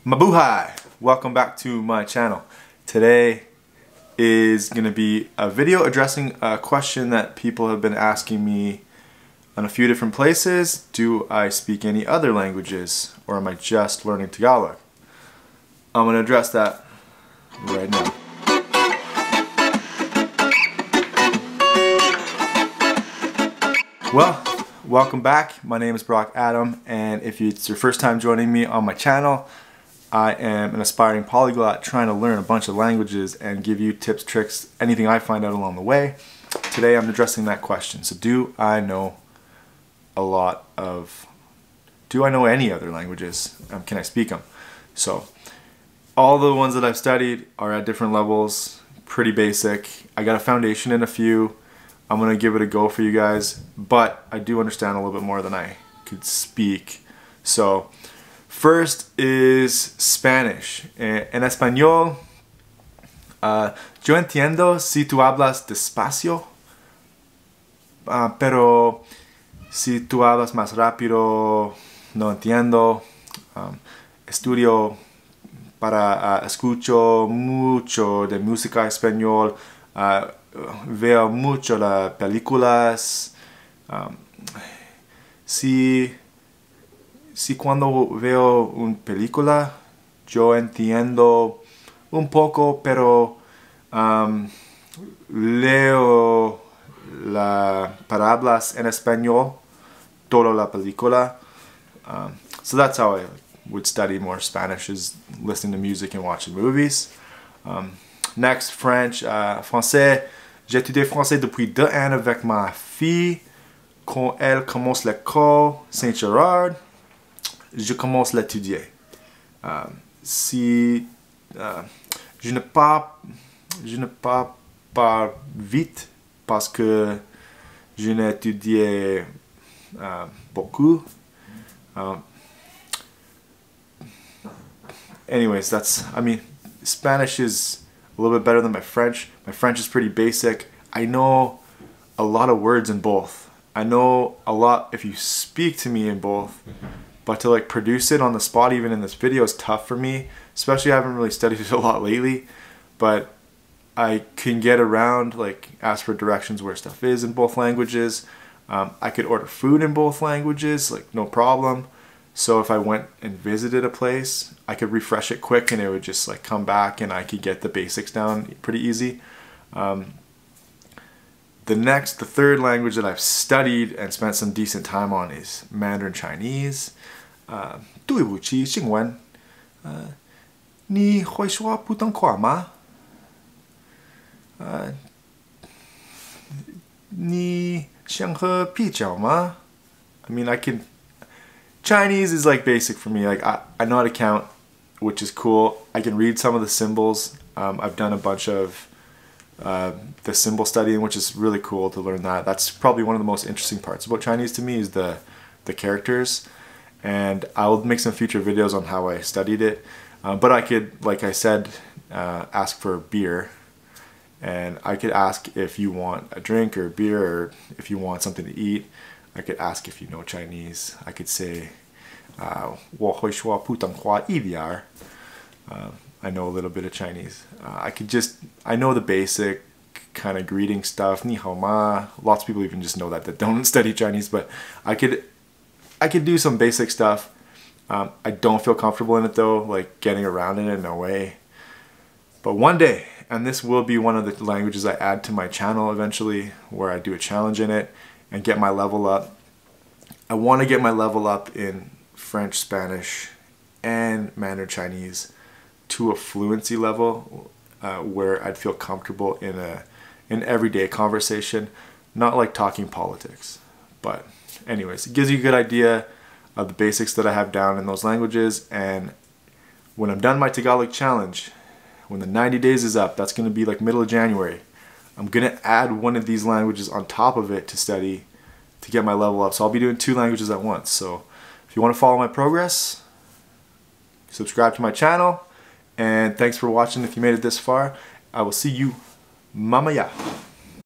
Mabuhay! Welcome back to my channel. Today is going to be a video addressing a question that people have been asking me on a few different places. Do I speak any other languages, or am I just learning Tagalog? I'm going to address that right now. Well, welcome back. My name is Brock Adam, and if it's your first time joining me on my channel, I am an aspiring polyglot trying to learn a bunch of languages and give you tips, tricks, anything I find out along the way. Today I'm addressing that question. So do I know any other languages? Can I speak them? So all the ones that I've studied are at different levels, pretty basic. I got a foundation in a few. I'm going to give it a go for you guys, but I do understand a little bit more than I could speak. So first is Spanish. En español, yo entiendo si tú hablas despacio, pero si tú hablas más rápido, no entiendo. Estudio para escucho mucho de música español, veo mucho las películas. Si cuando veo una película yo entiendo un poco, pero leo las palabras en español toda la película. So that's how I would study more Spanish, is listening to music and watching movies. Next, French. Français. J'ai étudié français depuis 2 ans avec ma fille. Quand elle commence l'école Saint-Gérard, je commence à l'étudier. Je ne parle pas vite parce que je n'ai étudié beaucoup. Anyways, Spanish is a little bit better than my French. My French is pretty basic. I know a lot of words in both. I know a lot if you speak to me in both, but to like produce it on the spot, even in this video, is tough for me. Especially I haven't really studied it a lot lately, but I can get around, like ask for directions where stuff is in both languages. I could order food in both languages, like no problem. So if I went and visited a place, I could refresh it quick and it would just like come back and I could get the basics down pretty easy. The third language that I've studied and spent some decent time on is Mandarin Chinese. 对不起，请问，你会说普通话吗？你想喝啤酒吗？ Chinese is like basic for me. Like I know how to count, which is cool. I can read some of the symbols. I've done a bunch of the symbol studying, which is really cool to learn that. That's probably one of the most interesting parts about Chinese to me, is the characters. And I'll make some future videos on how I studied it. But I could, like I said, ask for beer. And I could ask if you want a drink or a beer, or if you want something to eat. I could ask if you know Chinese. I could say, 我会说普通话一点. I know a little bit of Chinese. I know the basic kind of greeting stuff. 你好吗? Lots of people even just know that don't study Chinese, but I could do some basic stuff. I don't feel comfortable in it though, like getting around in it, no way. But one day, and this will be one of the languages I add to my channel eventually, where I do a challenge in it and get my level up. I want to get my level up in French, Spanish, and Mandarin Chinese to a fluency level where I'd feel comfortable in an everyday conversation, not like talking politics. But anyways, it gives you a good idea of the basics that I have down in those languages. And when I'm done my Tagalog challenge, when the 90 days is up, that's going to be like middle of January, I'm going to add one of these languages on top of it to study to get my level up. So I'll be doing 2 languages at once. So if you want to follow my progress, subscribe to my channel. And thanks for watching if you made it this far. I will see you. Mamaya.